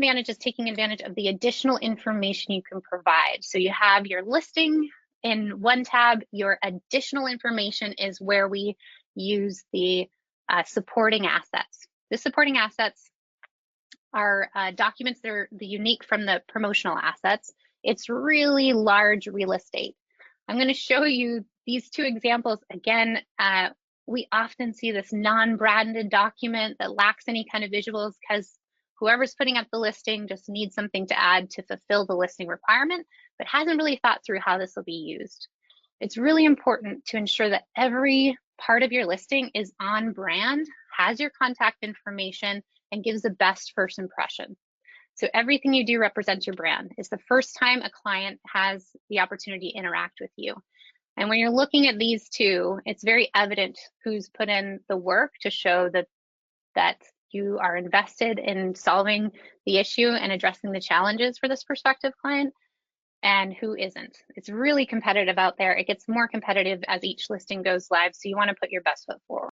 advantage is taking advantage of the additional information you can provide. So you have your listing in one tab. Your additional information is where we use the supporting assets. The supporting assets are documents that are unique from the promotional assets. It's really large real estate. I'm going to show you these two examples. Again, we often see this non-branded document that lacks any kind of visuals because whoever's putting up the listing just needs something to add to fulfill the listing requirement, but hasn't really thought through how this will be used. It's really important to ensure that every part of your listing is on brand, has your contact information, and gives the best first impression. So everything you do represents your brand. It's the first time a client has the opportunity to interact with you. And when you're looking at these two, it's very evident who's put in the work to show that you are invested in solving the issue and addressing the challenges for this prospective client, and who isn't. It's really competitive out there. It gets more competitive as each listing goes live, so you want to put your best foot forward.